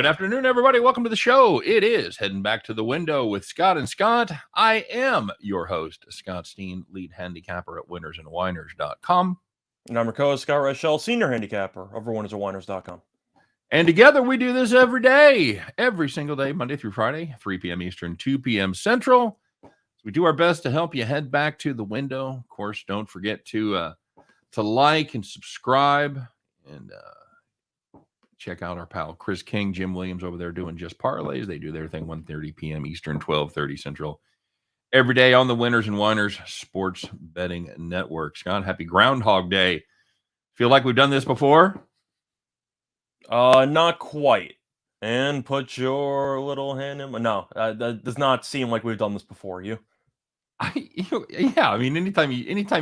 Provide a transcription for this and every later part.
afternoon, everybody. Welcome to the show. It is Heading Back to the Window with Scott and Scott. I am your host, Scott Steen, lead handicapper at winnersandwhiners.com. And I'm your co-host, Scott Rochelle, senior handicapper over winnersandwhiners.com. And together we do this every day, every single day, Monday through Friday, 3 p.m. Eastern, 2 p.m. Central. We do our best to help you head back to the window. Of course, don't forget to like and subscribe and check out our pal Chris King, Jim Williams over there doing just parlays. They do their thing 1:30 p.m. Eastern, 12:30 Central. Every day on the Winners and Whiners Sports Betting Network. Scott, happy Groundhog Day. Feel like we've done this before? Not quite. And put your little hand in. No, that does not seem like we've done this before. You? Yeah. I mean, anytime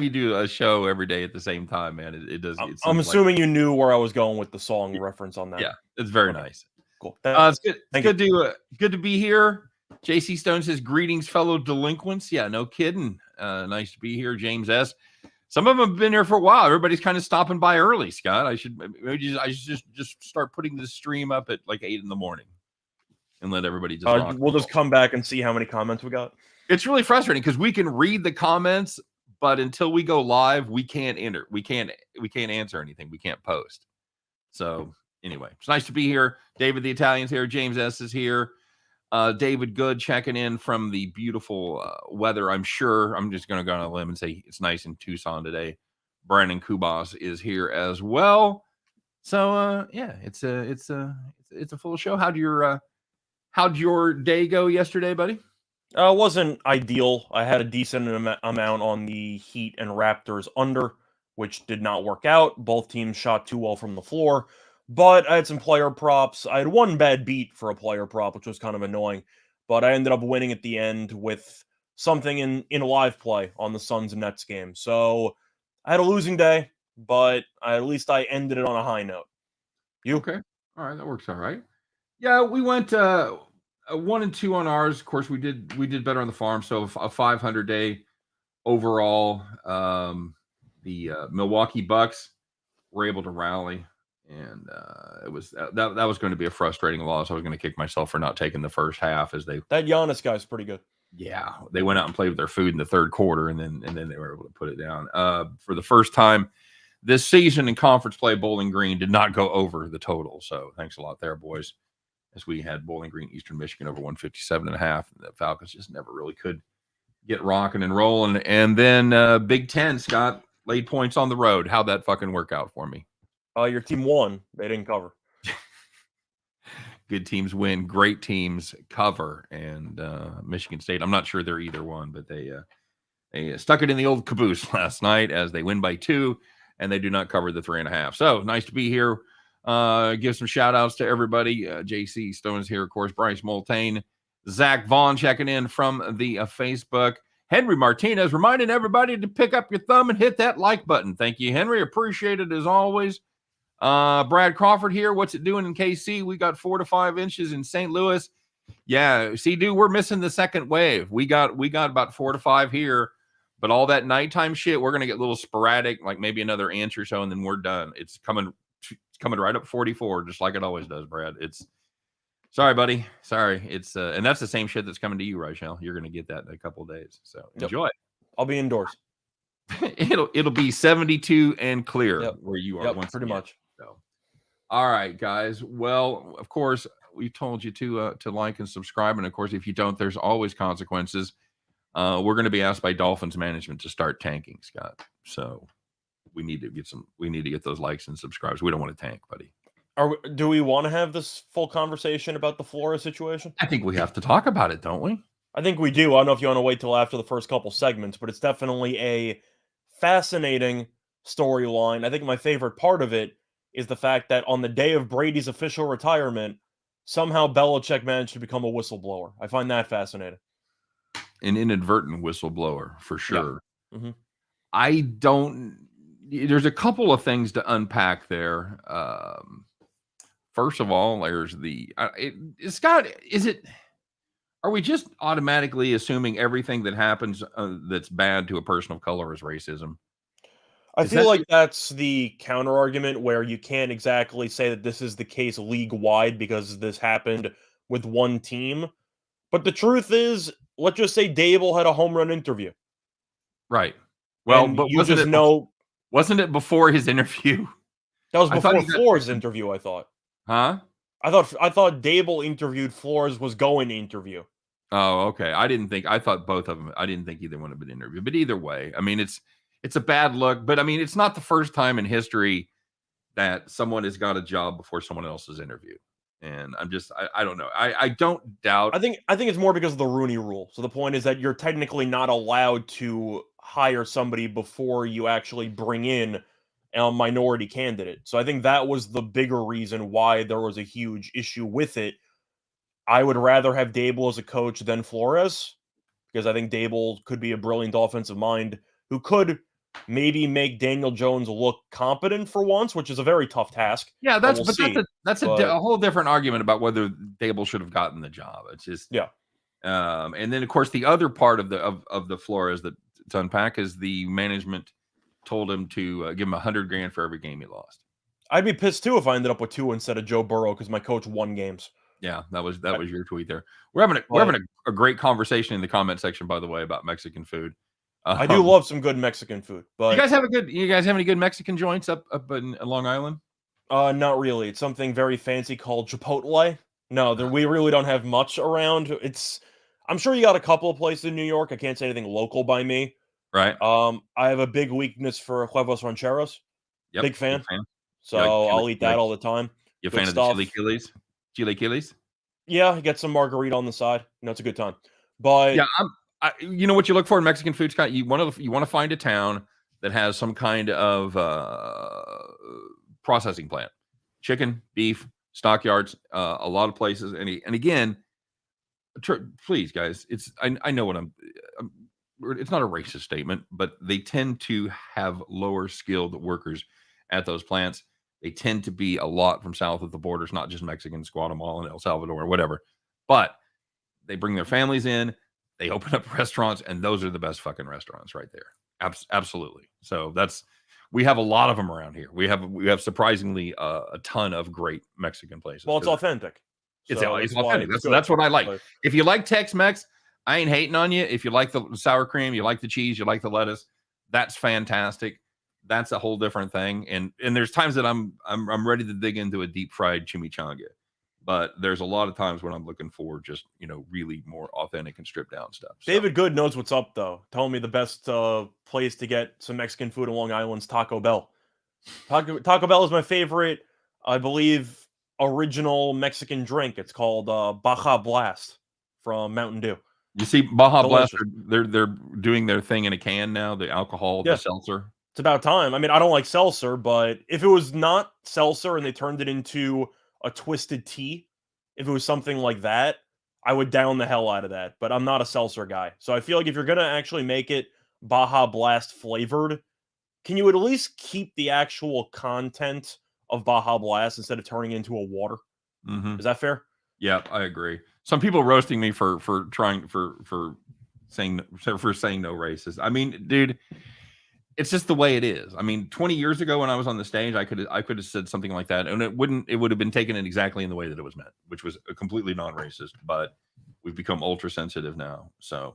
you do a show every day at the same time, man, it does. I'm assuming you knew where I was going with the song reference on that. Yeah, it's very nice. Cool. It's good. It's good to be here. JC Stone says, "Greetings, fellow delinquents." Yeah, no kidding. Nice to be here. James S. Some of them have been here for a while. Everybody's kind of stopping by early, Scott. I should just start putting this stream up at like 8 a.m. and let everybody just. We'll just come back and see how many comments we got. It's really frustrating because we can read the comments, but until we go live, we can't enter. We can't answer anything. We can't post. So anyway, it's nice to be here. David the Italian's here. James S is here. David Good checking in from the beautiful weather. I'm sure I'm just going to go on a limb and say it's nice in Tucson today. Brandon Kubas is here as well. So yeah, it's a full show. How'd your day go yesterday, buddy? Wasn't ideal. I had a decent amount on the Heat and Raptors under, which did not work out. Both teams shot too well from the floor. But I had some player props. I had one bad beat for a player prop, which was kind of annoying. But I ended up winning at the end with something in a live play on the Suns and Nets game. So I had a losing day, but at least I ended it on a high note. You? Okay. All right. That works all right. Yeah, we went 1 and 2 on ours. Of course, we did better on the farm. So a 500 day overall. The Milwaukee Bucks were able to rally. And it was that was going to be a frustrating loss. I was going to kick myself for not taking the first half that Giannis guy's pretty good. Yeah, they went out and played with their food in the third quarter, and then they were able to put it down. For the first time this season in conference play, Bowling Green did not go over the total. So thanks a lot there, boys. As we had Bowling Green, Eastern Michigan over 157.5. The Falcons just never really could get rocking and rolling. And then Big Ten, Scott, laid points on the road. How'd that fucking work out for me? Your team won. They didn't cover. Good teams win. Great teams cover. And Michigan State, I'm not sure they're either one, but they stuck it in the old caboose last night as they win by 2, and they do not cover the 3.5. So nice to be here. Give some shout outs to everybody. JC Stone is here, of course. Bryce Multane, Zach Vaughn checking in from the Facebook. Henry Martinez reminding everybody to pick up your thumb and hit that like button. Thank you, Henry. Appreciate it as always. Brad Crawford here. What's it doing in KC? We got 4 to 5 inches in St. Louis. Yeah, see, dude, we're missing the second wave. We got about 4 to 5 here, but all that nighttime shit, we're gonna get a little sporadic, like maybe another inch or so, and then we're done. It's coming right up 44, just like it always does, Brad. Sorry, buddy. Sorry. It's and that's the same shit that's coming to you, Rochelle. You're gonna get that in a couple of days. So enjoy. I'll be indoors. It'll be 72 and clear where you are. Once pretty much. So, all right, guys. Well, of course, we told you to like and subscribe, and of course, if you don't, there's always consequences. We're going to be asked by Dolphins management to start tanking, Scott. So we need to get those likes and subscribes. We don't want to tank, buddy. Do we want to have this full conversation about the Flores situation? I think we have to talk about it, don't we? I think we do. I don't know if you want to wait till after the first couple segments, but it's definitely a fascinating storyline. I think my favorite part of it is the fact that on the day of Brady's official retirement, somehow Belichick managed to become a whistleblower. I find that fascinating. An inadvertent whistleblower, for sure. Yeah. Mm-hmm. There's a couple of things to unpack there. First of all, there's Scott, are we just automatically assuming everything that happens that's bad to a person of color is racism? I Is feel that like that's the counter argument where you can't exactly say that this is the case league wide because this happened with one team. But the truth is, let's just say Dable had a home run interview, right? Well, and but you just know wasn't it before his interview? that was I thought before he got Flores' picked him. interview. Huh? I thought Dable interviewed Flores was going to interview. Oh, okay. I thought both of them. I didn't think either one had been interviewed. But either way, I mean, it's a bad look. But I mean, it's not the first time in history that someone has got a job before someone else is interviewed. And I don't know. I don't doubt. I think it's more because of the Rooney Rule. So the point is that you're technically not allowed to hire somebody before you actually bring in a minority candidate. So I think that was the bigger reason why there was a huge issue with it. I would rather have Dable as a coach than Flores because I think Dable could be a brilliant offensive mind who could maybe make Daniel Jones look competent for once, which is a very tough task. Yeah, But we'll see. that's a whole different argument about whether Dable should have gotten the job. It's just Yeah. And then of course the other part of the Flores that to unpack is the management told him to give him $100,000 for every game he lost. I'd be pissed too if I ended up with 2 instead of Joe Burrow because my coach won games. Yeah, that was your tweet there. We're having a great conversation in the comment section, by the way, about Mexican food. I do love some good Mexican food, but you guys have any good Mexican joints up in Long Island? not really. It's something very fancy called Chipotle. No, we really don't have much around. I'm sure you got a couple of places in New York. I can't say anything local by me. Right. I have a big weakness for huevos rancheros. Yep. Big fan. So I'll eat that all the time. You a Good fan stuff. of the chilaquiles? Yeah, get some margarita on the side. It's a good time. But Yeah, you know what you look for in Mexican food, Scott? You want to find a town that has some kind of processing plant, chicken, beef, stockyards, a lot of places. And again, please, guys, I know what it's not a racist statement, but they tend to have lower skilled workers at those plants. They tend to be a lot from south of the borders, not just Mexicans, Guatemala, and El Salvador, or whatever. But they bring their families in, they open up restaurants, and those are the best fucking restaurants right there. Absolutely. So we have a lot of them around here. We have surprisingly a ton of great Mexican places. Well, it's authentic. It's authentic. That's what I like. If you like Tex-Mex, I ain't hating on you. If you like the sour cream, you like the cheese, you like the lettuce, that's fantastic. That's a whole different thing. And there's times that I'm ready to dig into a deep fried chimichanga, but there's a lot of times when I'm looking for just really more authentic and stripped down stuff. So. David Good knows what's up though. Telling me the best place to get some Mexican food in Long Island's Taco Bell. Taco Bell is my favorite, I believe, original Mexican drink. It's called Baja Blast from Mountain Dew. You see, Baja Delicious. Blast, they're doing their thing in a can now. The alcohol, the seltzer. It's about time. I mean, I don't like seltzer, but if it was not seltzer and they turned it into a twisted tea, if it was something like that, I would down the hell out of that. But I'm not a seltzer guy. So I feel like if you're going to actually make it Baja Blast flavored, can you at least keep the actual content of Baja Blast instead of turning it into a water? Mm-hmm. Is that fair? Yeah, I agree. Some people roasting me for saying no racist. I mean, dude, it's just the way it is. I mean, 20 years ago when I was on the stage, I could have said something like that, and it would have been taken in exactly in the way that it was meant, which was a completely non-racist. But we've become ultra sensitive now. So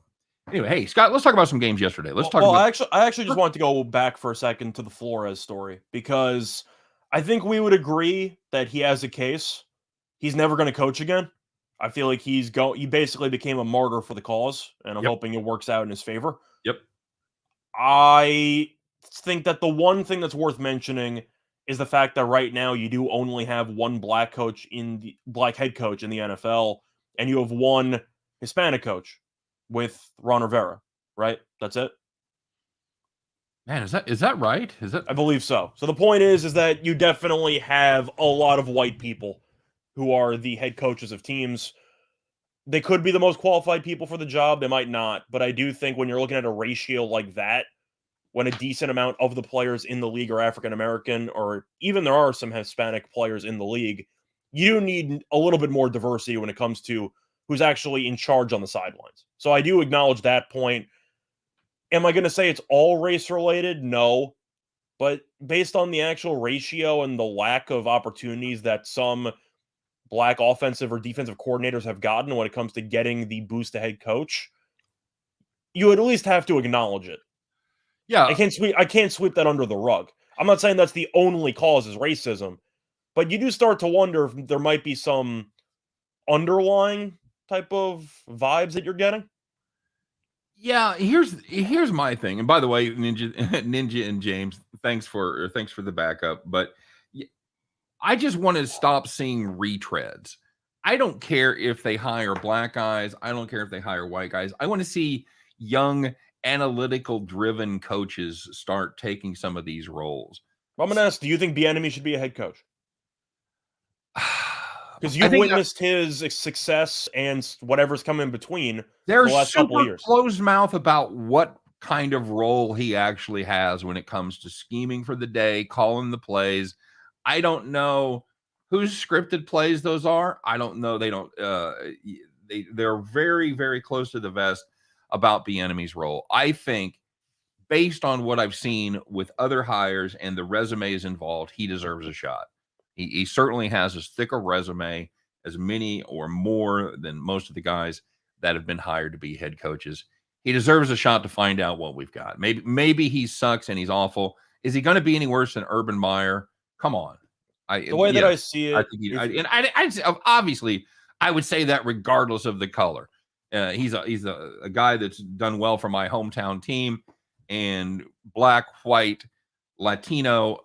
anyway, hey Scott, let's talk about some games yesterday. Let's talk. I actually just want to go back for a second to the Flores story because I think we would agree that he has a case. He's never going to coach again. I feel like he basically became a martyr for the cause, and I'm hoping it works out in his favor. Yep. I think that the one thing that's worth mentioning is the fact that right now you do only have one black head coach in the NFL, and you have one Hispanic coach with Ron Rivera, right? That's it. Man, is that right? Is that? I believe so. So the point is that you definitely have a lot of white people who are the head coaches of teams. They could be the most qualified people for the job. They might not. But I do think when you're looking at a ratio like that, when a decent amount of the players in the league are African-American, or even there are some Hispanic players in the league, you need a little bit more diversity when it comes to who's actually in charge on the sidelines. So I do acknowledge that point. Am I going to say it's all race-related? No. But based on the actual ratio and the lack of opportunities that some black offensive or defensive coordinators have gotten when it comes to getting the boost to head coach, you would at least have to acknowledge it. Yeah, I can't sweep that under the rug. I'm not saying that's the only cause is racism, but you do start to wonder if there might be some underlying type of vibes that you're getting. yeah. Here's my thing. And by the way, Ninja, Ninja, and James, thanks for the backup. But I just want to stop seeing retreads. I don't care if they hire black guys. I don't care if they hire white guys. I want to see young, analytical driven coaches start taking some of these roles. I'm going to ask, do you think Bieniemy should be a head coach? Because I you've think witnessed his success and whatever's come in between they're the last couple of super years. closed mouth about what kind of role he actually has when it comes to scheming for the day, calling the plays. I don't know whose scripted plays those are. I don't know. They don't. They're very, very close to the vest about Bieniemy's role. I think, based on what I've seen with other hires and the resumes involved, he deserves a shot. He certainly has as thick a resume as many or more than most of the guys that have been hired to be head coaches. He deserves a shot to find out what we've got. Maybe he sucks and he's awful. Is he going to be any worse than Urban Meyer? Come on. The way that I see it, obviously, I would say that regardless of the color. He's a guy that's done well for my hometown team, and black, white, Latino,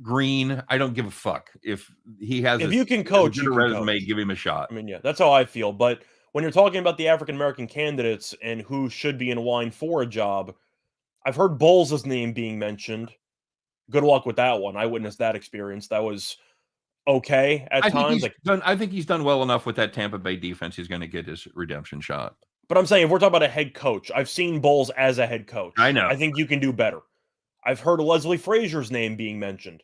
green. I don't give a fuck if he has. If you can coach, a resume, give him a shot. I mean, yeah, that's how I feel. But when you're talking about the African American candidates and who should be in line for a job, I've heard Bowles' name being mentioned. Good luck with that one. I witnessed that experience. That was okay at times. I think he's done well enough with that Tampa Bay defense. He's going to get his redemption shot. But I'm saying if we're talking about a head coach, I've seen Bowles as a head coach. I know. I think you can do better. I've heard Leslie Frazier's name being mentioned.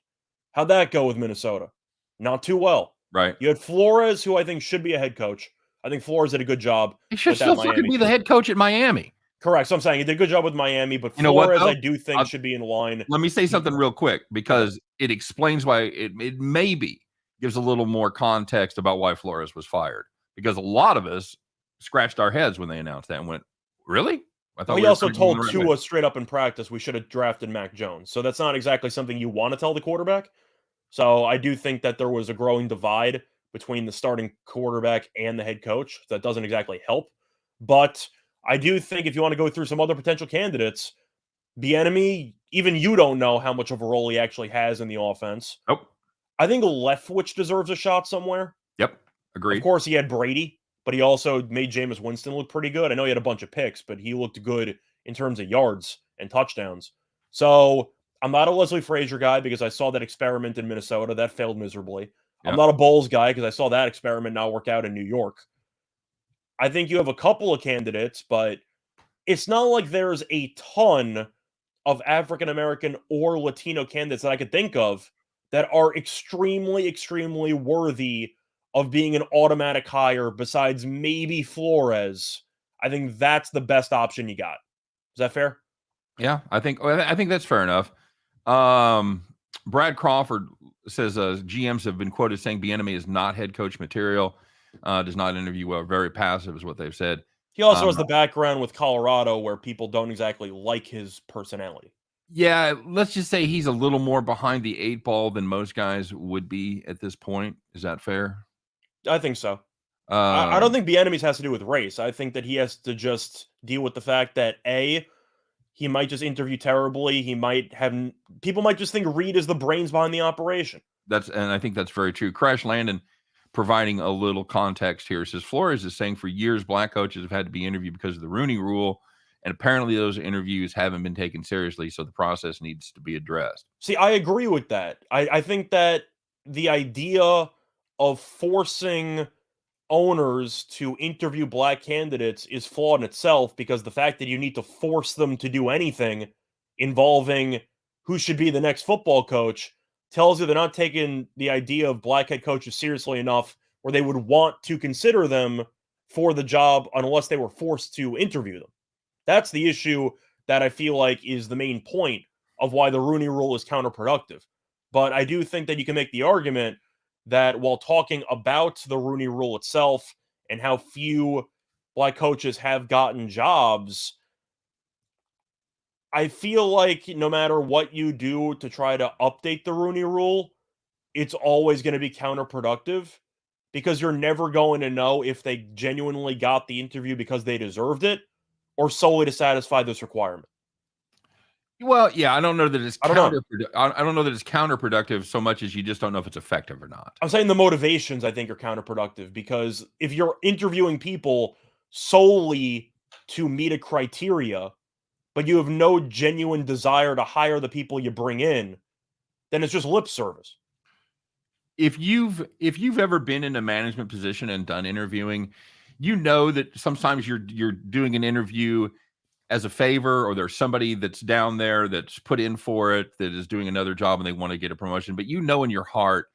How'd that go with Minnesota? Not too well. Right. You had Flores, who I think should be a head coach. I think Flores did a good job. He should still fucking be the head coach at Miami. Correct. So I'm saying he did a good job with Miami, but Flores, I do think, should be in line. Let me say something real quick, because it explains why it maybe gives a little more context about why Flores was fired. Because a lot of us scratched our heads when they announced that and went, really? I thought he also told Tua straight up in practice we should have drafted Mac Jones. So that's not exactly something you want to tell the quarterback. So I do think that there was a growing divide between the starting quarterback and the head coach. That doesn't exactly help. But I do think if you want to go through some other potential candidates, Bieniemy, even you don't know how much of a role he actually has in the offense. Nope. I think Leftwich deserves a shot somewhere. Yep. Agreed. Of course, he had Brady, but he also made Jameis Winston look pretty good. I know he had a bunch of picks, but he looked good in terms of yards and touchdowns. So I'm not a Leslie Frazier guy because I saw that experiment in Minnesota. That failed miserably. Yep. I'm not a Bowles guy because I saw that experiment not work out in New York. I think you have a couple of candidates, but it's not like there's a ton of African-American or Latino candidates that I could think of that are extremely, extremely worthy of being an automatic hire besides maybe Flores. I think that's the best option you got. Is that fair? Yeah, I think that's fair enough. Brad Crawford says GMs have been quoted saying Bieniemy is not head coach material, does not interview well, very passive is what they've said. He also has the background with Colorado where people don't exactly like his personality. Yeah, let's just say he's a little more behind the eight ball than most guys would be at this point. Is that fair? I think so. I don't think Bieniemy's has to do with race. I think that he has to just deal with the fact that he might just interview terribly. People might just think Reed is the brains behind the operation. And I think that's very true. Crash Landon, providing a little context here, says Flores is saying for years black coaches have had to be interviewed because of the Rooney Rule, and apparently those interviews haven't been taken seriously, so the process needs to be addressed. See, I agree with that. I think that the idea of forcing owners to interview black candidates is flawed in itself, because the fact that you need to force them to do anything involving who should be the next football coach tells you they're not taking the idea of black head coaches seriously enough where they would want to consider them for the job unless they were forced to interview them. That's the issue that I feel like is the main point of why the Rooney Rule is counterproductive. But I do think that you can make the argument that while talking about the Rooney Rule itself and how few black coaches have gotten jobs, I feel like no matter what you do to try to update the Rooney Rule, it's always going to be counterproductive because you're never going to know if they genuinely got the interview because they deserved it or solely to satisfy this requirement. Well, yeah, I don't know that it's I don't know. I don't know that it's counterproductive so much as you just don't know if it's effective or not. I'm saying the motivations I think are counterproductive because if you're interviewing people solely to meet a criteria, but you have no genuine desire to hire the people you bring in, then it's just lip service. If you've ever been in a management position and done interviewing, you know that sometimes you're doing an interview as a favor, or there's somebody that's down there that's put in for it that is doing another job and they want to get a promotion, but you know in your heart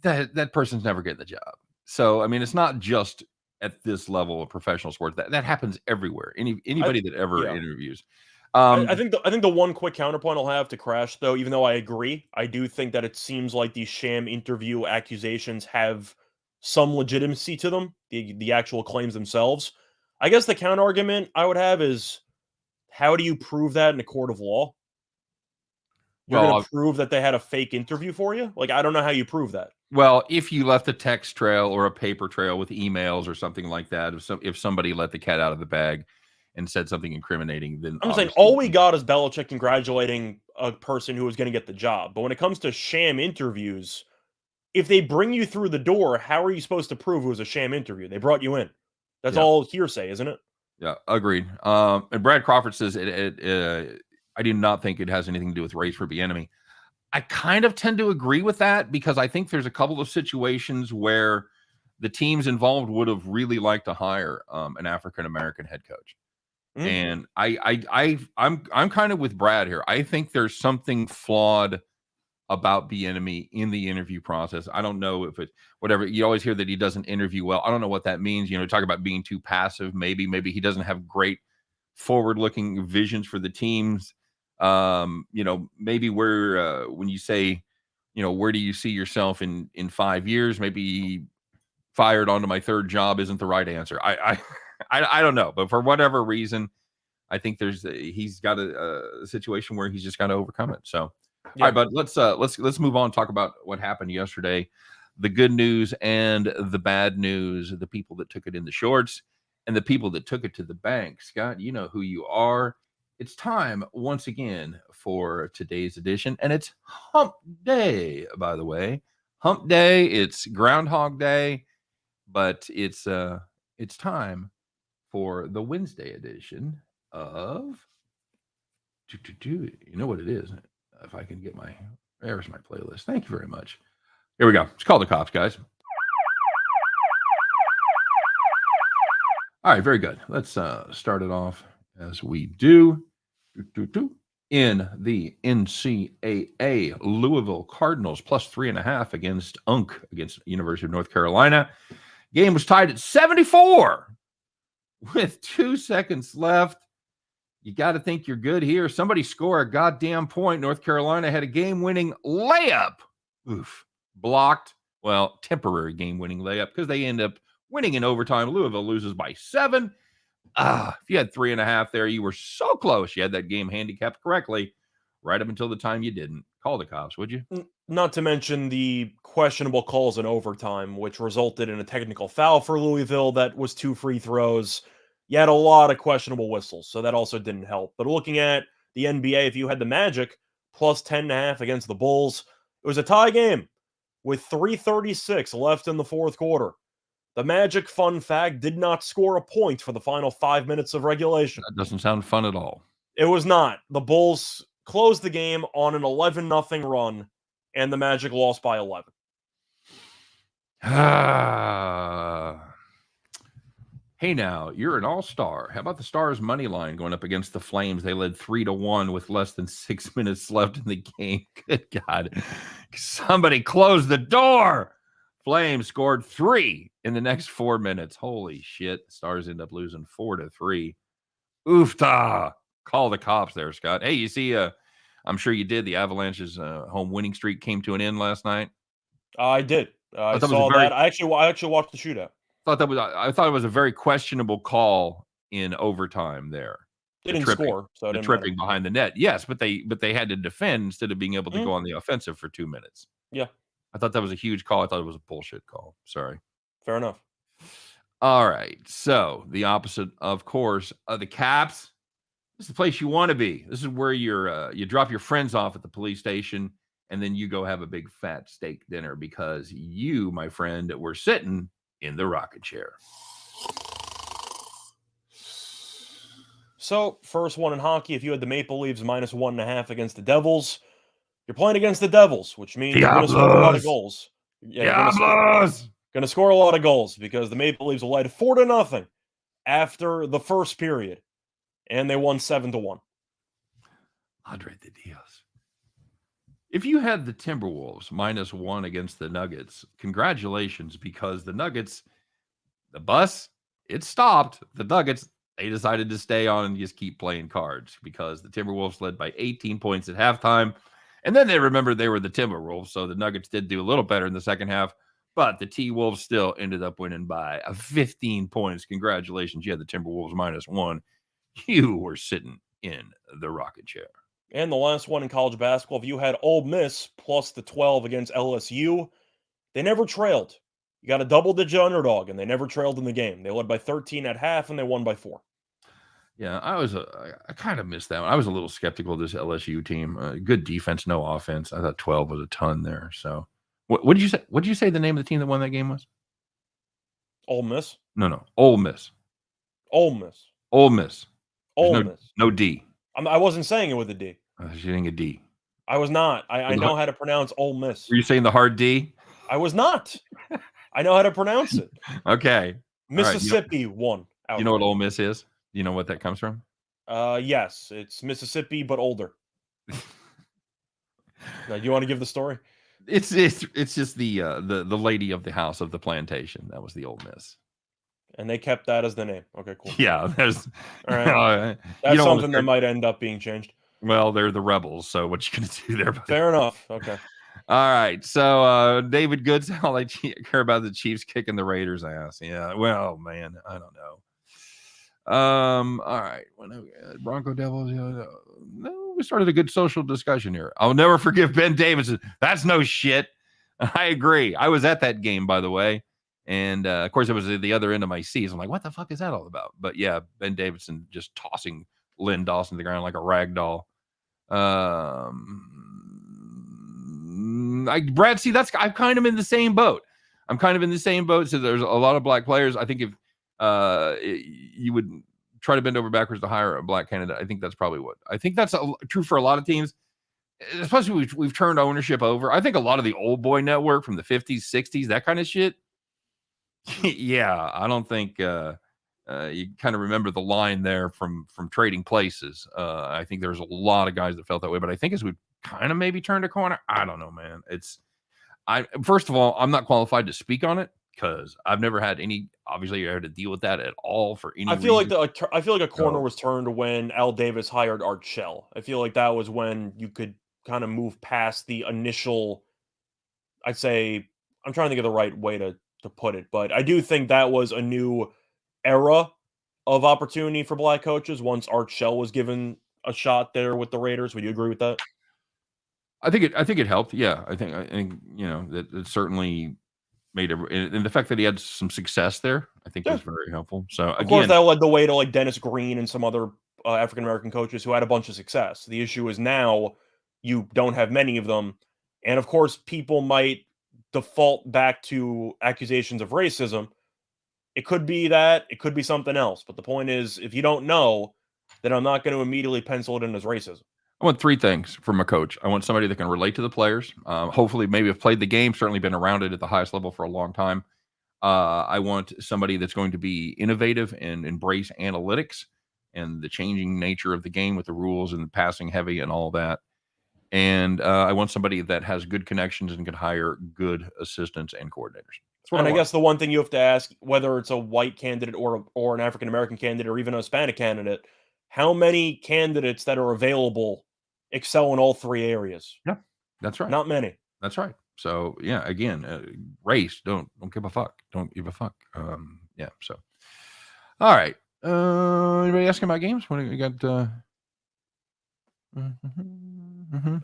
that that person's never getting the job. So I mean, it's not just at this level of professional sports. That happens everywhere. Anybody that ever interviews. I think the one quick counterpoint I'll have to Crash, though, even though I agree, I do think that it seems like these sham interview accusations have some legitimacy to them, the actual claims themselves. I guess the counter argument I would have is, how do you prove that in a court of law? You're going to prove that they had a fake interview for you? Like, I don't know how you prove that. Well, if you left a text trail or a paper trail with emails or something like that, if somebody let the cat out of the bag and said something incriminating, then I'm saying all we got is Belichick congratulating a person who was going to get the job. But when it comes to sham interviews, if they bring you through the door, how are you supposed to prove it was a sham interview? They brought you in. That's all hearsay, isn't it? Yeah, agreed. And Brad Crawford says I do not think it has anything to do with race for BETRIVERS. I kind of tend to agree with that because I think there's a couple of situations where the teams involved would have really liked to hire an African American head coach. And I'm kind of with Brad here. I think there's something flawed about Bieniemy in the interview process. I don't know if it, whatever, you always hear that he doesn't interview well. I don't know what that means. You know, talk about being too passive. Maybe he doesn't have great forward-looking visions for the teams. You know, maybe where when you say, you know, where do you see yourself in 5 years? Maybe fired onto my third job isn't the right answer. I don't know, but for whatever reason, I think he's got a situation where he's just got to overcome it. So, all right, but let's move on and talk about what happened yesterday. The good news and the bad news, the people that took it in the shorts and the people that took it to the bank. Scott, you know who you are. It's time once again for today's edition, and it's Hump Day, by the way. Hump Day, it's Groundhog Day, but it's time for the Wednesday edition of you know what it is. If I can get there's my playlist. Thank you very much. Here we go. It's called the cops, guys. All right, very good. Let's start it off as we do. In the NCAA, Louisville Cardinals plus 3.5 against University of North Carolina. Game was tied at 74 with 2 seconds left. You got to think you're good here. Somebody score a goddamn point. North Carolina had a game-winning layup. Oof. Blocked. Well, temporary game-winning layup because they end up winning in overtime. Louisville loses by 7. If you had 3.5 there, you were so close. You had that game handicapped correctly right up until the time you didn't. Call the cops, would you? Not to mention the questionable calls in overtime, which resulted in a technical foul for Louisville that was 2 free throws. You had a lot of questionable whistles, so that also didn't help. But looking at the NBA, if you had the Magic plus 10.5 against the Bulls, it was a tie game with 3:36 left in the fourth quarter. The Magic, fun fact, did not score a point for the final 5 minutes of regulation. That doesn't sound fun at all. It was not. The Bulls closed the game on an 11-0 run, and the Magic lost by 11. Hey, now, you're an all-star. How about the Stars' money line going up against the Flames? They led 3-1 with less than 6 minutes left in the game. Good God. Somebody close the door. Flames scored 3 in the next 4 minutes. Holy shit. Stars end up losing 4-3. Oofta. Call the cops there, Scott. Hey, you see I'm sure you did. The Avalanche's home winning streak came to an end last night. I did. I thought that was a saw very that. I actually watched the shootout. I thought it was a very questionable call in overtime there. They didn't score, so it The didn't matter. tripping behind the net. Yes, but they had to defend instead of being able to go on the offensive for 2 minutes. Yeah. I thought that was a huge call. I thought it was a bullshit call. Sorry. Fair enough. All right. So the opposite, of course, of the Caps. This is the place you want to be. This is where you drop your friends off at the police station, and then you go have a big fat steak dinner because you, my friend, were sitting in the rocking chair. So, first one in hockey, if you had the Maple Leafs -1.5 against the Devils, you're playing against the Devils, which means you're going to score a lot of goals. Yeah, you're going to score a lot of goals because the Maple Leafs will lead 4-0 after the first period, and they won 7-1. Andre the Dios. If you had the Timberwolves -1 against the Nuggets, congratulations, because the Nuggets, the bus, it stopped. The Nuggets, they decided to stay on and just keep playing cards because the Timberwolves led by 18 points at halftime. And then they remembered they were the Timberwolves, so the Nuggets did do a little better in the second half, but the T-Wolves still ended up winning by 15 points. Congratulations. You had the Timberwolves -1. You were sitting in the rocket chair. And the last one in college basketball, if you had Ole Miss plus the 12 against LSU, they never trailed. You got a double-digit underdog, and they never trailed in the game. They led by 13 at half, and they won by 4. Yeah, I kind of missed that one. I was a little skeptical of this LSU team. Good defense, no offense. I thought 12 was a ton there. So, what did you say? What did you say the name of the team that won that game was? Ole Miss? No, Ole Miss. Ole Miss. Ole Miss. Ole Miss. No D. I wasn't saying it with a D. She's getting a D. I was not. I know how to pronounce Ole Miss. Were you saying the hard D? I was not. I know how to pronounce it. Okay. Mississippi won. You know what Ole Miss is? You know what that comes from? Yes, it's Mississippi, but older. Now, do you want to give the story? It's just the lady of the house of the plantation. That was the Ole Miss. And they kept that as the name. Okay, cool. Yeah, there's all right. That's something that might end up being changed. Well, they're the rebels, so what you gonna do there? Buddy? Fair enough. Okay. All right. So David Goods, all I care about the Chiefs kicking the Raiders' ass. Yeah. Well, man, I don't know. All right. Bronco Devils. No, we started a good social discussion here. I'll never forgive Ben Davidson. That's no shit. I agree. I was at that game, by the way. And of course, it was at the other end of my seat. I'm like, what the fuck is that all about? But yeah, Ben Davidson just tossing Lynn Dawson to the ground like a rag doll. Brad, see, I'm kind of in the same boat. So there's a lot of black players. I think if you would try to bend over backwards to hire a black candidate, I think that's probably that's true for a lot of teams. Especially we've turned ownership over. I think a lot of the old boy network from the 50s, 60s, that kind of shit. Yeah, I don't think you kind of remember the line there from Trading Places. I think there's a lot of guys that felt that way, but I think as we kind of maybe turned a corner, I don't know, man. First of all, I'm not qualified to speak on it because I've never had obviously I had to deal with that at all for any reason. I feel like a corner was turned when Al Davis hired Art Shell. I feel like that was when you could kind of move past the initial, I'd say, I'm trying to think of the right way to put it, but I do think that was a new era of opportunity for black coaches once Art Shell was given a shot there with the Raiders. Would you agree with that? I think it helped. Yeah, I think that it certainly made and the fact that he had some success there, I think was very helpful. So of course, that led the way to like Dennis Green and some other African American coaches who had a bunch of success. The issue is now you don't have many of them, and of course, people might default back to accusations of racism. It could be that, it could be something else. But the point is, if you don't know, then I'm not going to immediately pencil it in as racism. I want three things from a coach. I want somebody that can relate to the players. Hopefully, maybe have played the game, certainly been around it at the highest level for a long time. I want somebody that's going to be innovative and embrace analytics and the changing nature of the game with the rules and the passing heavy and all that. And I want somebody that has good connections and can hire good assistants and coordinators. And I guess the one thing you have to ask, whether it's a white candidate or an African-American candidate or even a Hispanic candidate, how many candidates that are available excel in all three areas. Yeah, that's right. Not many. That's right. So yeah, again, race. Don't give a fuck. Don't give a fuck. Yeah. So, all right. Anybody asking about games? What do you got?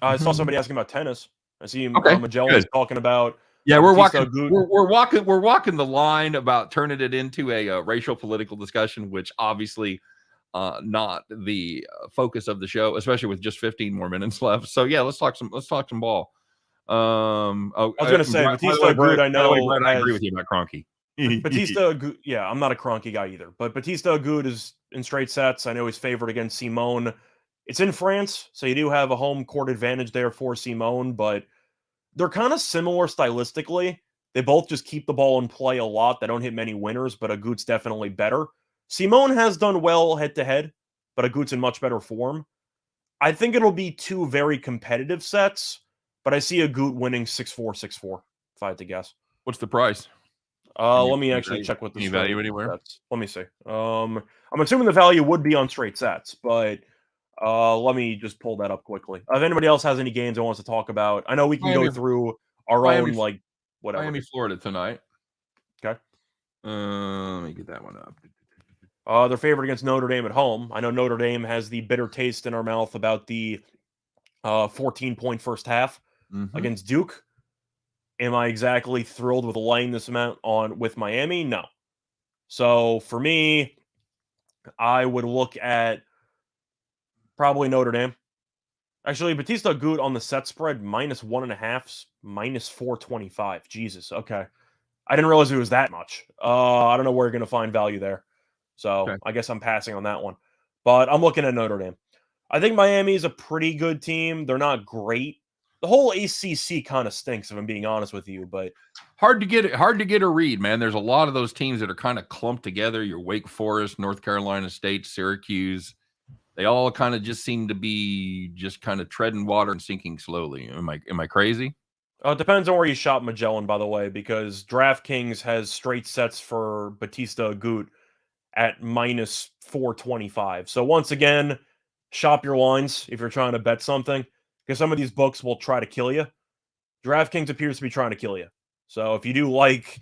I saw somebody asking about tennis. I see Okay, Magellan's good. talking about Yeah, we're Batista walking. We're walking the line about turning it into a racial political discussion, which obviously not the focus of the show, especially with just 15 more minutes left. So yeah, let's talk some ball. I was going to say, By the way, Batista Brett, Agut, I know, I agree with you about Kroenke. Batista Agut, yeah, I'm not a Kroenke guy either, but Batista Agut is in straight sets. I know he's favored against Simone. It's in France, so you do have a home court advantage there for Simone, but they're kind of similar stylistically. They both just keep the ball in play a lot. They don't hit many winners, but Agut's definitely better. Simone has done well head-to-head, but Agut's in much better form. I think it'll be two very competitive sets, but I see Agut winning 6-4, 6-4, if I had to guess. What's the price? Let me actually check what the Any value anywhere? sets. Let me see. I'm assuming the value would be on straight sets, but let me just pull that up quickly. If anybody else has any games and wants to talk about, I know we can go through our own, like, whatever. Miami, Florida tonight. Okay. Let me get that one up. They're favored against Notre Dame at home. I know Notre Dame has the bitter taste in our mouth about the 14-point first half against Duke. Am I exactly thrilled with laying this amount on with Miami? No. So for me, I would look at probably Notre Dame. Actually, Batista Agut on the set spread -1.5, -425. Jesus. Okay. I didn't realize it was that much. I don't know where you're going to find value there. So Okay. I guess I'm passing on that one. But I'm looking at Notre Dame. I think Miami is a pretty good team. They're not great. The whole ACC kind of stinks, if I'm being honest with you. But hard to get a read, man. There's a lot of those teams that are kind of clumped together. Your Wake Forest, North Carolina State, Syracuse. They all kind of just seem to be just kind of treading water and sinking slowly. Am I crazy? It depends on where you shop Magellan, by the way, because DraftKings has straight sets for Batista Agut at -425. So once again, shop your lines if you're trying to bet something, because some of these books will try to kill you. DraftKings appears to be trying to kill you. So if you do like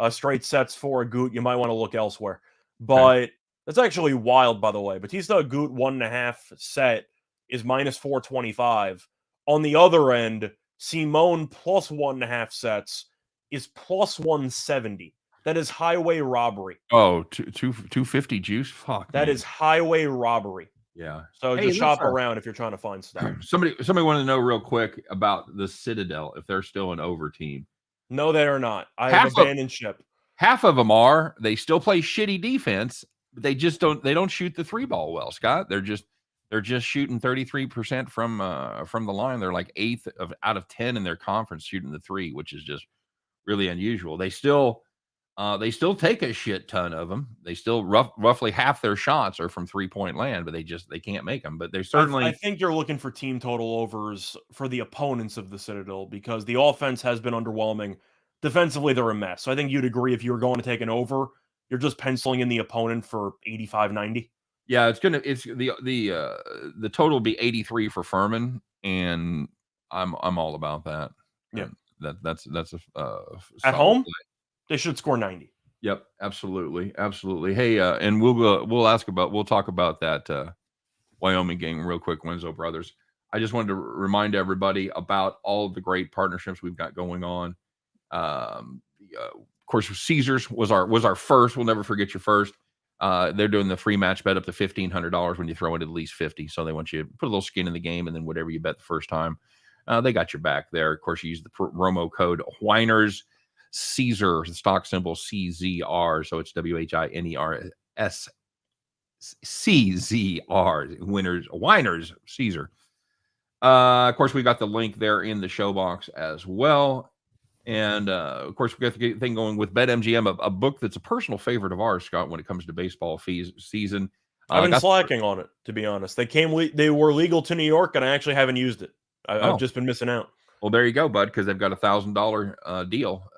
straight sets for Agut, you might want to look elsewhere. But that's actually wild, by the way. Batista Agut 1.5 set is -425. On the other end, Simone plus 1.5 sets is +170. That is highway robbery. Oh, 250 juice? Fuck. That is highway robbery. Yeah. So just shop around if you're trying to find stuff. Somebody wanted to know real quick about the Citadel, if they're still an over team. No, they are not. I have abandoned ship. Half of them are. They still play shitty defense, but they don't shoot the three ball well, Scott. They're just shooting 33% from the line. They're like 8th out of 10 in their conference shooting the three, which is just really unusual. They still take a shit ton of them. They still roughly half their shots are from 3-point land, but they can't make them. But they're certainly. I think you're looking for team total overs for the opponents of the Citadel, because the offense has been underwhelming. Defensively, they're a mess. So I think you'd agree if you were going to take an over, you're just penciling in the opponent for 85-90. Yeah, it's the total will be 83 for Furman, and I'm all about that. Yeah, that's a at home play. They should score 90. Yep, absolutely. Hey, and we'll talk about that Wyoming game real quick, Winslow Brothers. I just wanted to remind everybody about all of the great partnerships we've got going on. Of course, Caesars was our first. We'll never forget your first. They're doing the free match bet up to $1,500 when you throw in at least 50. So they want you to put a little skin in the game, and then whatever you bet the first time, they got your back there. Of course, you use the promo code Whiners. Caesar, the stock symbol CZR, so it's WHINERS CZR. Whiners, Caesar. Of course, we got the link there in the show box as well. And of course, we got the thing going with BetMGM, a book that's a personal favorite of ours, Scott, when it comes to baseball season. I've been slacking on it, to be honest. They were legal to New York, and I actually haven't used it. I've just been missing out. Well, there you go, bud, because they've got $1,000 deal.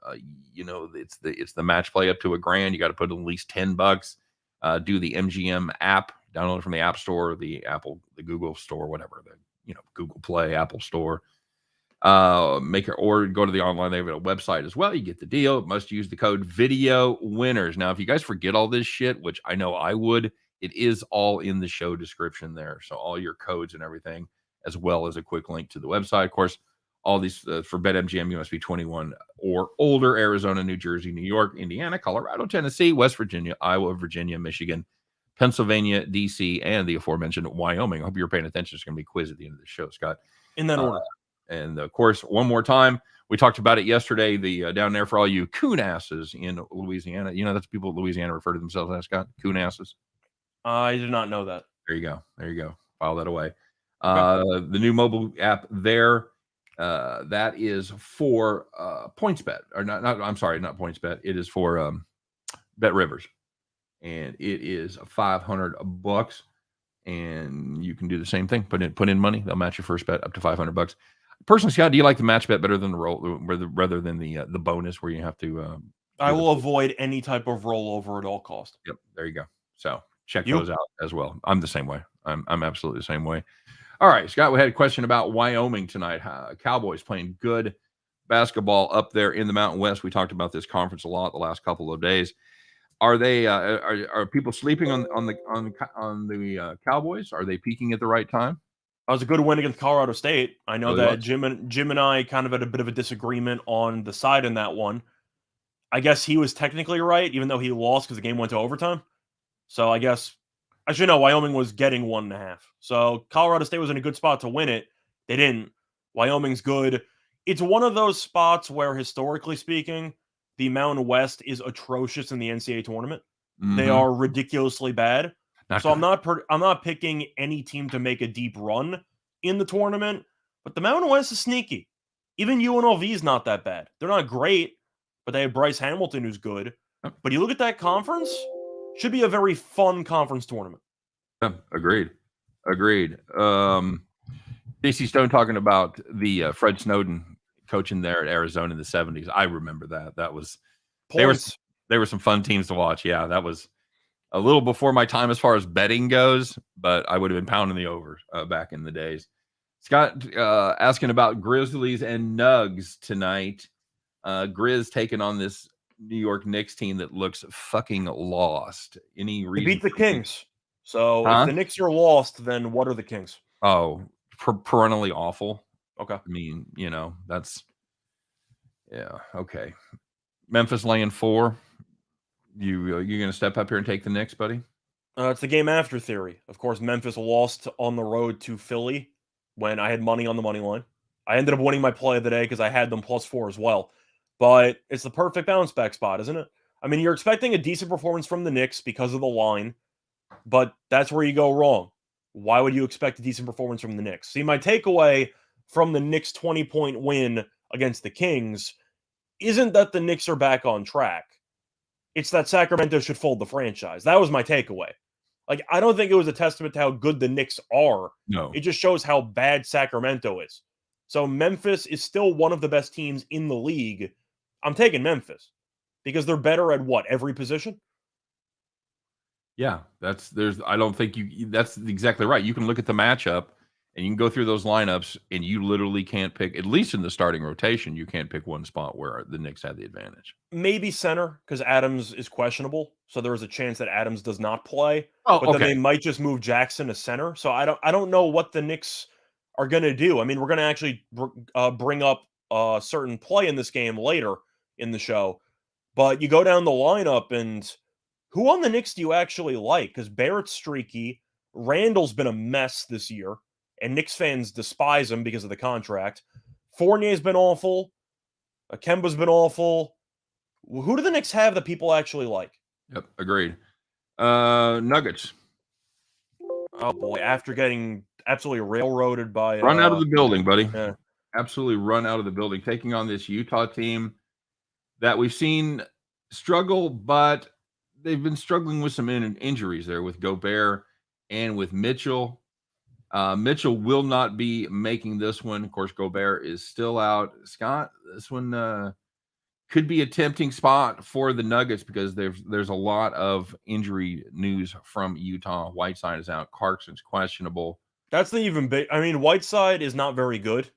It's the match play up to $1,000. You got to put at least $10. Do the MGM app, download it from the App Store, the Apple, the Google Store, whatever. Google Play, Apple Store. Make it or go to the online. They have a website as well. You get the deal. Must use the code VIDEOWINNERS. Now, if you guys forget all this shit, which I know I would, it is all in the show description there. So all your codes and everything, as well as a quick link to the website. Of course, all these for BetMGM, you must be 21 or older. Arizona, New Jersey, New York, Indiana, Colorado, Tennessee, West Virginia, Iowa, Virginia, Michigan, Pennsylvania, DC, and the aforementioned Wyoming. I hope you're paying attention. It's going to be a quiz at the end of the show, Scott. In that order. And of course, one more time, we talked about it yesterday. The down there for all you coon asses in Louisiana. That's people in Louisiana refer to themselves as, Scott, coon asses. I did not know that. There you go. There you go. File that away. Okay. The new mobile app there, that is for PointsBet, or not. I'm sorry, not PointsBet. It is for BetRivers, and it is $500, and you can do the same thing. Put in money. They'll match your first bet up to $500. Personally, Scott, do you like the match bet better than the roll, rather than the bonus where you have to? I will avoid any type of rollover at all cost. Yep, there you go. So check those out as well. I'm the same way. I'm absolutely the same way. All right, Scott, we had a question about Wyoming tonight. Cowboys playing good basketball up there in the Mountain West. We talked about this conference a lot the last couple of days. Are they? Are people sleeping on the Cowboys? Are they peaking at the right time? That was a good win against Colorado State. I know that Jim and I kind of had a bit of a disagreement on the side in that one. I guess he was technically right, even though he lost because the game went to overtime. So I guess I should know Wyoming was getting 1.5. So Colorado State was in a good spot to win it. They didn't. Wyoming's good. It's one of those spots where, historically speaking, the Mountain West is atrocious in the NCAA tournament. Mm-hmm. They are ridiculously bad. So I'm not picking any team to make a deep run in the tournament, but the Mountain West is sneaky. Even UNLV is not that bad. They're not great, but they have Bryce Hamilton who's good. But you look at that conference, should be a very fun conference tournament. Yeah, agreed. JC Stone talking about the Fred Snowden coaching there at Arizona in the 70s. I remember that. That was they were some fun teams to watch. Yeah, that was a little before my time as far as betting goes, but I would have been pounding the over back in the days. Scott asking about Grizzlies and Nugs tonight. Grizz taking on this New York Knicks team that looks fucking lost. Any reason? They beat the Kings. So if the Knicks are lost, then what are the Kings? Oh, perennially awful. Okay. I mean, that's okay. Memphis laying 4. You going to step up here and take the Knicks, buddy? It's the game after theory. Of course, Memphis lost on the road to Philly when I had money on the money line. I ended up winning my play of the day because I had them +4 as well. But it's the perfect bounce back spot, isn't it? I mean, you're expecting a decent performance from the Knicks because of the line, but that's where you go wrong. Why would you expect a decent performance from the Knicks? See, my takeaway from the Knicks' 20-point win against the Kings isn't that the Knicks are back on track. It's that Sacramento should fold the franchise. That was my takeaway. Like, I don't think it was a testament to how good the Knicks are. No. It just shows how bad Sacramento is. So Memphis is still one of the best teams in the league. I'm taking Memphis because they're better at every position? Yeah, that's exactly right. You can look at the matchup and you can go through those lineups and you literally can't pick, at least in the starting rotation, you can't pick one spot where the Knicks had the advantage. Maybe center because Adams is questionable. So there is a chance that Adams does not play. Oh, but then they might just move Jackson to center. So I don't know what the Knicks are going to do. I mean, we're going to actually bring up a certain play in this game later in the show. But you go down the lineup and who on the Knicks do you actually like? Because Barrett's streaky. Randall's been a mess this year. And Knicks fans despise him because of the contract. Fournier's been awful. Kemba's been awful. Who do the Knicks have that people actually like? Yep, agreed. Nuggets. Oh, boy. After getting absolutely railroaded by... Run out of the building, buddy. Yeah. Absolutely run out of the building. Taking on this Utah team that we've seen struggle, but they've been struggling with some injuries there with Gobert and with Mitchell. Mitchell will not be making this one. Of course, Gobert is still out. Scott, this one could be a tempting spot for the Nuggets because there's a lot of injury news from Utah. Whiteside is out. Clarkson's questionable. That's the even big. I mean, Whiteside is not very good,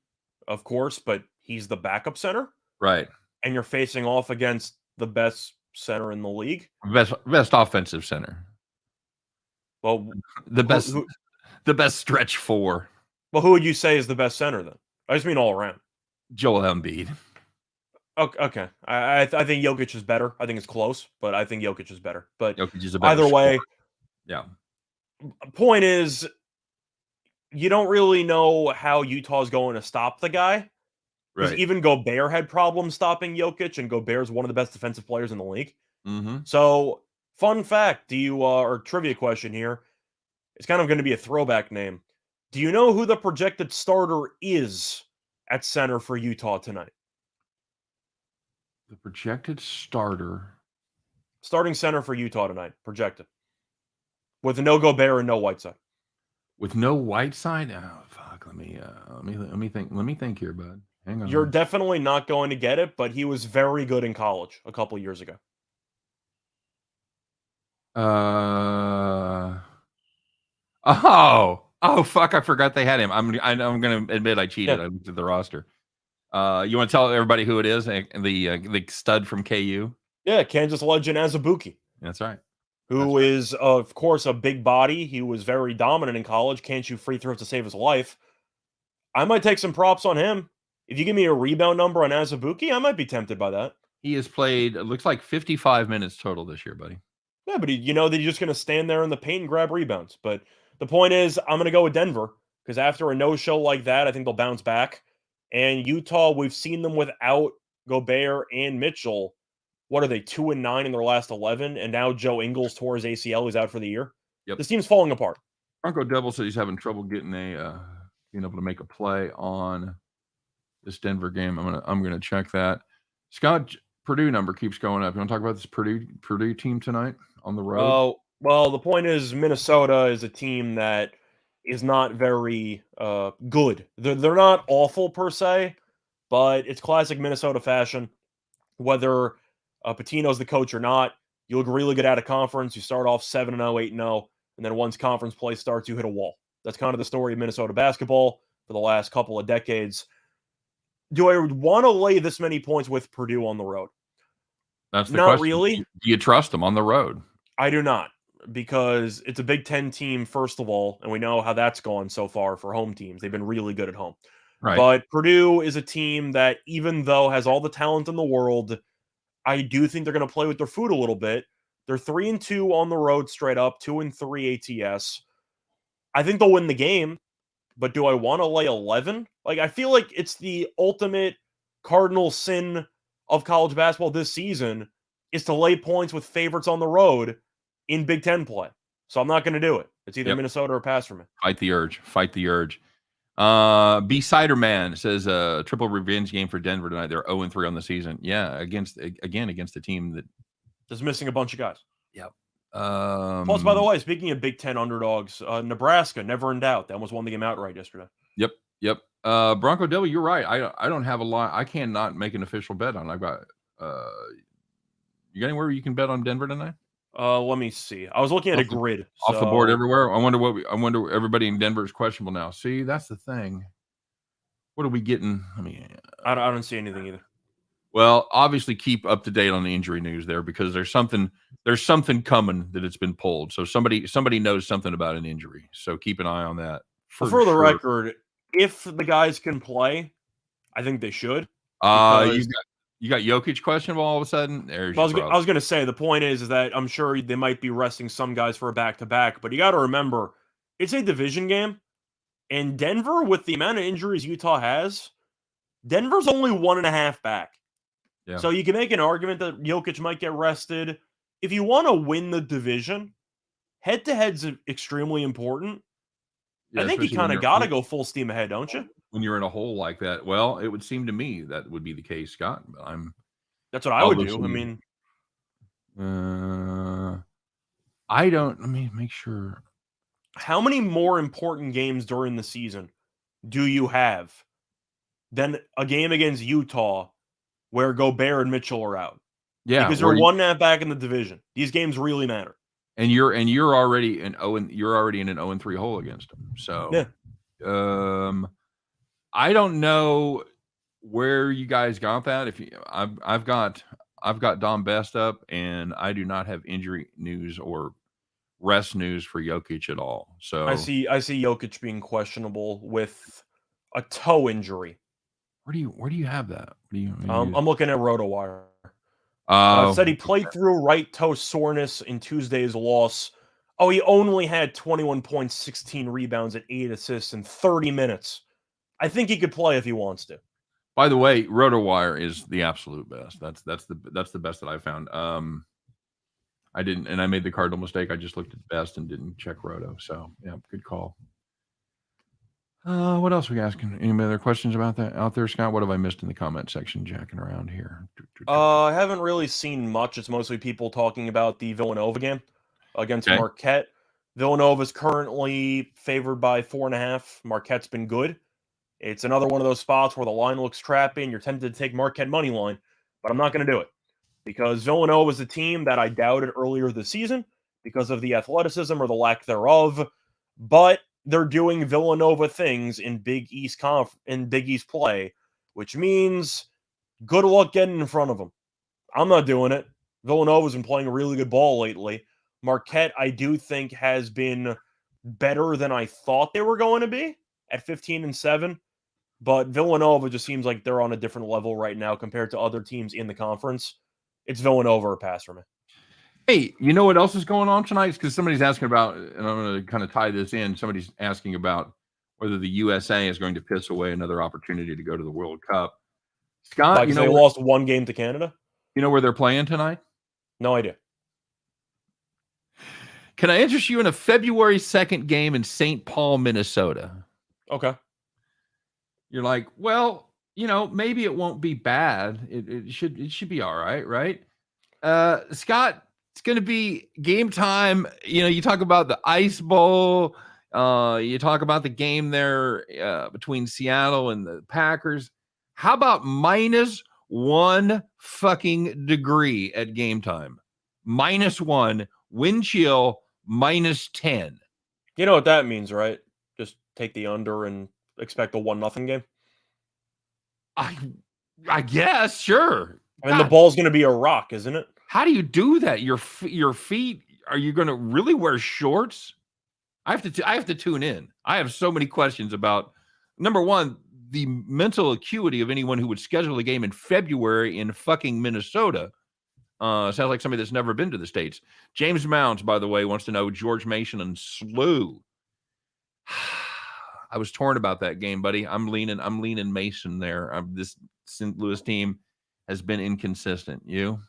of course, but he's the backup center, Right. and you're facing off against the best center in the league. Best offensive center. Well, The who, best who, the best stretch four. well, who would you say is the best center then? I just mean all around. Joel Embiid. Okay. I think Jokic is better. I think it's close, but I think Jokic is better. But Jokic is a better either way, scorer. Yeah. point is, you don't really know how Utah's going to stop the guy. Because Right. even Gobert had problems stopping Jokic, and Gobert's one of the best defensive players in the league. Mm-hmm. So, fun fact, or trivia question here, it's kind of going to be a throwback name. Do you know who the projected starter is at center for Utah tonight? The projected starting Center for Utah tonight, projected. With no Gobert and no Whiteside. with no Whiteside. Oh fuck! Let me think. Let me think here, bud. Hang on. You're definitely not going to get it, but he was very good in college a couple years ago. Oh fuck! I forgot they had him. I'm gonna admit I cheated. Yeah. I looked at the roster. You want to tell everybody who it is? The stud from KU. Yeah, Kansas legend Azubuike. That's right. Who is, of course, a big body. He was very dominant in college. Can't shoot free throws to save his life. I might take some props on him. If you give me a rebound number on Azubuike, I might be tempted by that. He has played, it looks like 55 minutes total this year, buddy. Yeah, but that he's just going to stand there in the paint and grab rebounds. But the point is, I'm going to go with Denver because after a no-show like that, I think they'll bounce back. And Utah, we've seen them without Gobert and Mitchell. What are they, 2-9 in their last 11? And now Joe Ingles tore his ACL. He's out for the year. Yep. This team's falling apart. Bronco Devil said he's having trouble being able to make a play on this Denver game. I'm gonna check that. Scott, Purdue number keeps going up. You want to talk about this Purdue team tonight on the road? Oh, well, the point is Minnesota is a team that is not very good. They're not awful per se, but it's classic Minnesota fashion. Whether Pitino's the coach or not, you look really good out of conference. You start off 7-0, 8-0, and then once conference play starts, you hit a wall. That's kind of the story of Minnesota basketball for the last couple of decades. Do I want to lay this many points with Purdue on the road? That's the not question. Really. Do you trust them on the road? I do not, because it's a Big Ten team, first of all, and we know how that's gone so far for home teams. They've been really good at home. Right. But Purdue is a team that, even though has all the talent in the world, I do think they're going to play with their food a little bit. They're 3-2 on the road straight up, 2-3 ATS. I think they'll win the game, but do I want to lay 11? Like, I feel like it's the ultimate cardinal sin of college basketball this season is to lay points with favorites on the road in Big Ten play. So I'm not going to do it. It's either Minnesota or pass for me. Fight the urge. B-Sider Man says triple revenge game for Denver tonight. They're 0-3 on the season. Yeah, against a team that is missing a bunch of guys. Yep. Plus, by the way, speaking of Big Ten underdogs, Nebraska, never in doubt. They almost won the game outright yesterday. Yep. Bronco Devil, you're right. I don't have a lot. I cannot make an official bet on. I've got you got anywhere you can bet on Denver tonight? Let me see. I was looking at a grid off the board everywhere. I wonder everybody in Denver is questionable now. See, that's the thing. What are we getting? I mean, I don't see anything either. Well, obviously keep up to date on the injury news there because there's something coming that it's been pulled. So somebody knows something about an injury. So keep an eye on that. For the record, if the guys can play, I think they should. You got Jokic questionable all of a sudden. I was going to say the point is that I'm sure they might be resting some guys for a back-to-back, but you got to remember it's a division game, and Denver, with the amount of injuries Utah has, Denver's only 1.5 back. Yeah. So you can make an argument that Jokic might get rested. If you want to win the division, head-to-head's extremely important. Yeah, I think you kind of got to go full steam ahead, don't you? When you're in a hole like that, well, it would seem to me that would be the case, Scott. That's what I would do. I mean, I don't. Let me make sure. How many more important games during the season do you have than a game against Utah where Gobert and Mitchell are out? Yeah, because you're 1.5 back in the division. These games really matter. And you're already in an 0-3 hole against them. So yeah. I don't know where you guys got that. If you, I've got Dom Best up, and I do not have injury news or rest news for Jokic at all. So I see Jokic being questionable with a toe injury. where do you have that? What do you I'm looking at RotoWire. Oh, Said he played through right toe soreness in Tuesday's loss. Oh, he only had 21 points, 16 rebounds, and 8 assists in 30 minutes. I think he could play if he wants to. by the way, RotoWire is the absolute best. That's the best that I found. I didn't, and I made the cardinal mistake. I just looked at best and didn't check Roto. So yeah, good call. What else are we asking? Any other questions about that out there, Scott? What have I missed in the comment section, jacking around here? I haven't really seen much. It's mostly people talking about the Villanova game against Marquette. Villanova is currently favored by 4.5. Marquette's been good. It's another one of those spots where the line looks trappy and you're tempted to take Marquette money line, but I'm not going to do it because Villanova is a team that I doubted earlier this season because of the athleticism or the lack thereof, but they're doing Villanova things in Big East play, which means good luck getting in front of them. I'm not doing it. Villanova's been playing really good ball lately. Marquette, I do think, has been better than I thought they were going to be at 15-7. But Villanova just seems like they're on a different level right now compared to other teams in the conference. It's Villanova or pass for me. Hey, you know what else is going on tonight? Because somebody's asking about, and I'm going to kind of tie this in. Somebody's asking about whether the USA is going to piss away another opportunity to go to the World Cup. Scott, they lost one game to Canada. You know where they're playing tonight? No idea. Can I interest you in a February 2nd game in St. Paul, Minnesota? Okay. You're like, well, maybe it won't be bad. It should be all right, right? Scott, it's going to be game time. You talk about the Ice Bowl. You talk about the game there between Seattle and the Packers. How about -1 fucking degree at game time? -1, wind chill, -10. You know what that means, right? Just take the under and expect a 1-0 game. I guess, sure. I mean, the ball's going to be a rock, isn't it? How do you do that? Your feet, are you going to really wear shorts? I have to tune in. I have so many questions about, number one, the mental acuity of anyone who would schedule a game in February in fucking Minnesota. Sounds like somebody that's never been to the States. James Mounds, by the way, wants to know George Mason and SLU. I was torn about that game, buddy. I'm leaning Mason there. This St. Louis team has been inconsistent. You?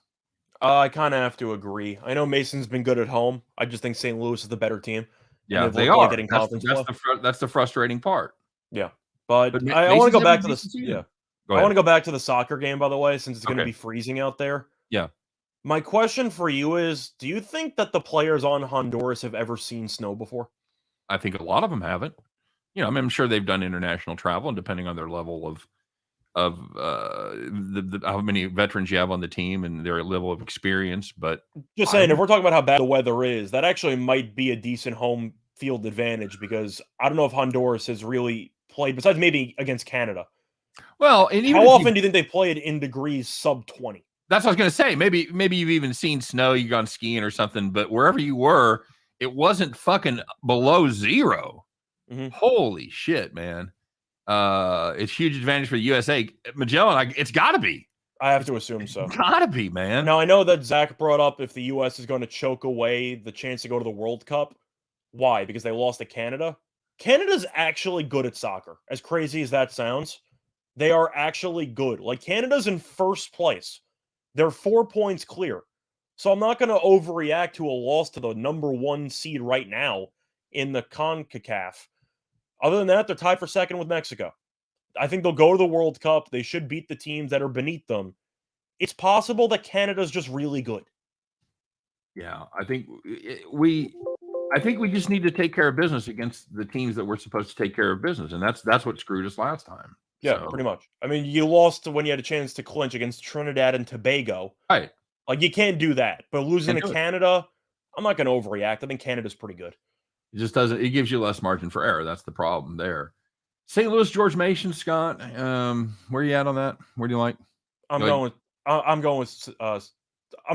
I kind of have to agree. I know Mason's been good at home. I just think St. Louis is the better team. Yeah, they are. That's the frustrating part. Yeah, but I want to go back to this. Yeah, I want to go back to the soccer game, by the way, since it's going to be freezing out there. Yeah. My question for you is, do you think that the players on Honduras have ever seen snow before? I think a lot of them haven't. I'm sure they've done international travel, and depending on their level of how many veterans you have on the team and their level of experience. But just saying, if we're talking about how bad the weather is, that actually might be a decent home field advantage, because I don't know if Honduras has really played, besides maybe against Canada. Well, and how often do you think they played in degrees sub 20? That's what I was going to say. Maybe you've even seen snow, you've gone skiing or something, but wherever you were, it wasn't fucking below 0. Mm-hmm. Holy shit, man. It's huge advantage for the USA. Magellan, it's got to be. I have to assume so. Got to be, man. Now, I know that Zach brought up if the U.S. is going to choke away the chance to go to the World Cup. Why? Because they lost to Canada? Canada's actually good at soccer. As crazy as that sounds, they are actually good. Like, Canada's in first place. They're 4 points clear. So I'm not going to overreact to a loss to the number 1 seed right now in the CONCACAF. Other than that, they're tied for second with Mexico. I think they'll go to the World Cup. They should beat the teams that are beneath them. It's possible that Canada's just really good. Yeah, I think we just need to take care of business against the teams that we're supposed to take care of business, and that's what screwed us last time. Yeah, pretty much. I mean, you lost when you had a chance to clinch against Trinidad and Tobago. Right. Like, you can't do that. But losing to Canada, I'm not going to overreact. I think Canada's pretty good. It just doesn't. It gives you less margin for error. That's the problem there. St. Louis, George Mason, Scott. Where you at on that? Where do you like? I'm Go ahead. going with I'm going with I'm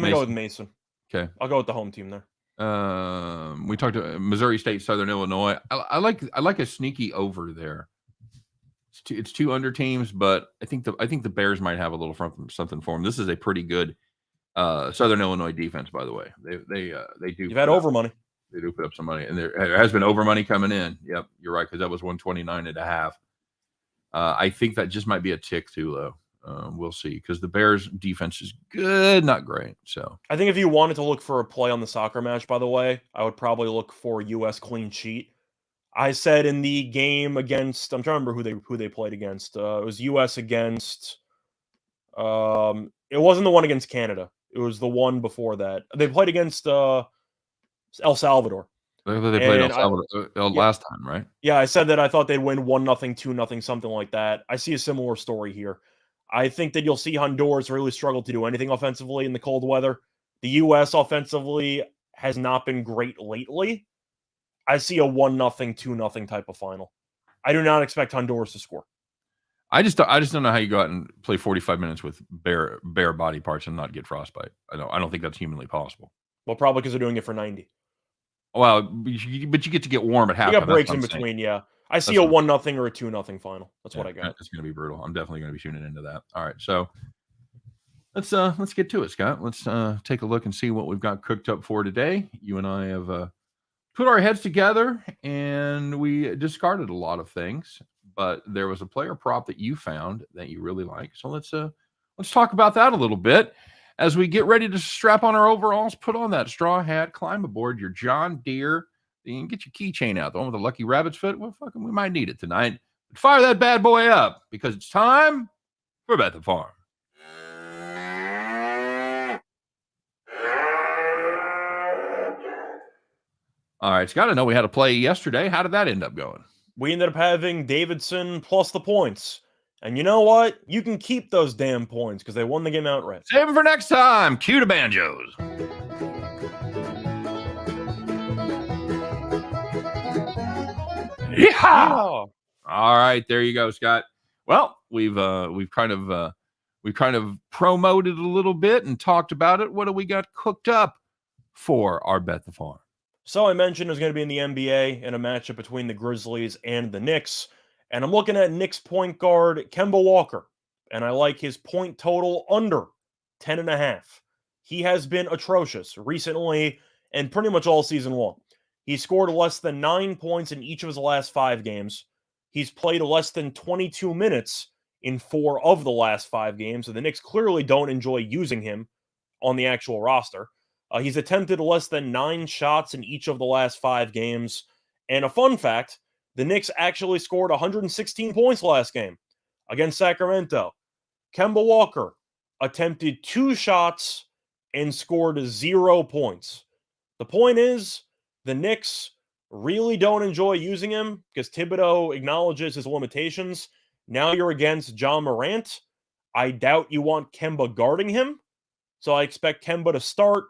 gonna go with Mason. Okay. I'll go with the home team there. We talked to Missouri State, Southern Illinois. I like a sneaky over there. It's two under teams, but I think the Bears might have a little something for them. This is a pretty good Southern Illinois defense, by the way. They do. You've had over money. They do put up some money, and there has been over money coming in. Yep, you're right, because that was 129.5. I think that just might be a tick too low. We'll see, because the Bears defense is good, not great. So I think if you wanted to look for a play on the soccer match, by the way, I would probably look for U.S. clean sheet. I said in the game against, I'm trying to remember who they played against. It was U.S. against. It wasn't the one against Canada. It was the one before that. They played against El Salvador. They played El Salvador last time, right? Yeah, I said that I thought they'd win 1-0, 2-0, something like that. I see a similar story here. I think that you'll see Honduras really struggle to do anything offensively in the cold weather. The U.S. offensively has not been great lately. I see a 1-0, 2-0 type of final. I do not expect Honduras to score. I just don't know how you go out and play 45 minutes with bare body parts and not get frostbite. I don't think that's humanly possible. Well, probably because they're doing it for 90. Well, but you get to get warm at halftime. You got breaks in between, yeah. I see a 1-0 or a 2-0 final. That's what I got. It's going to be brutal. I'm definitely going to be tuning into that. All right, so let's get to it, Scott. Let's take a look and see what we've got cooked up for today. You and I have put our heads together, and we discarded a lot of things, but there was a player prop that you found that you really like. So let's talk about that a little bit as we get ready to strap on our overalls, put on that straw hat, climb aboard your John Deere, and get your keychain out, the one with the lucky rabbit's foot. Well, fucking, we might need it tonight. But fire that bad boy up, because it's time for Bet the Farm. All right, Scott, I know we had a play yesterday. How did that end up going? We ended up having Davidson plus the points. And you know what? You can keep those damn points because they won the game outright. Save them for next time. Cue the banjos. Yeah. All right, there you go, Scott. Well, we've kind of promoted a little bit and talked about it. What do we got cooked up for our Bet the Farm? So I mentioned it was going to be in the NBA in a matchup between the Grizzlies and the Knicks. And I'm looking at Knicks point guard Kemba Walker. And I like his point total under 10.5. He has been atrocious recently and pretty much all season long. He scored less than 9 points in each of his last 5 games. He's played less than 22 minutes in 4 of the last 5 games. So the Knicks clearly don't enjoy using him on the actual roster. He's attempted less than 9 shots in each of the last 5 games. And a fun fact, the Knicks actually scored 116 points last game against Sacramento. Kemba Walker attempted 2 shots and scored 0 points. The point is, the Knicks really don't enjoy using him because Thibodeau acknowledges his limitations. Now you're against John Morant. I doubt you want Kemba guarding him. So I expect Kemba to start,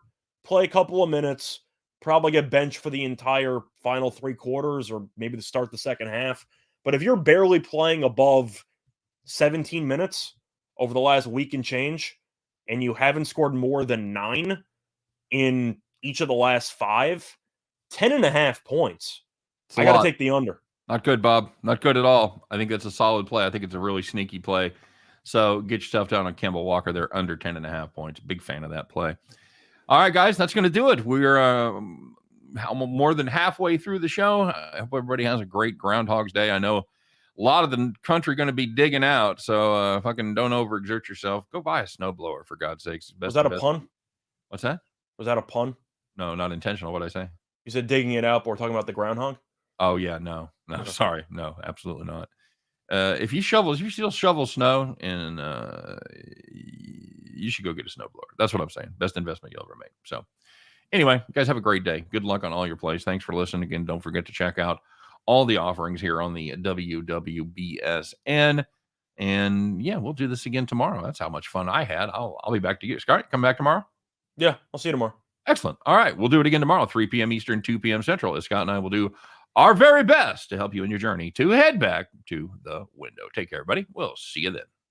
play a couple of minutes, probably get benched for the entire final 3 quarters or maybe to start the second half. But if you're barely playing above 17 minutes over the last week and change, and you haven't scored more than 9 in each of the last 5, 10.5 points. I got to take the under. Not good, Bob. Not good at all. I think that's a solid play. I think it's a really sneaky play. So get yourself down on Kemba Walker. They're under 10.5 points. Big fan of that play. All right, guys, that's going to do it. We're more than halfway through the show. I hope everybody has a great Groundhog's Day. I know a lot of the country going to be digging out, so fucking don't overexert yourself. Go buy a snowblower, for God's sakes. Was that a pun? What's that? Was that a pun? No, not intentional. What'd I say? You said digging it out, but we're talking about the groundhog? Oh, yeah, no, sorry. No, absolutely not. If you still shovel snow, and you should go get a snowblower. That's what I'm saying. Best investment you'll ever make. So anyway, you guys have a great day. Good luck on all your plays. Thanks for listening. Again, don't forget to check out all the offerings here on the WWBSN. And yeah, we'll do this again tomorrow. That's how much fun I had. I'll be back to you. Scott, come back tomorrow? Yeah, I'll see you tomorrow. Excellent. All right. We'll do it again tomorrow, 3 p.m. Eastern, 2 p.m. Central. As Scott and I will do our very best to help you in your journey to head back to the window. Take care, everybody. We'll see you then.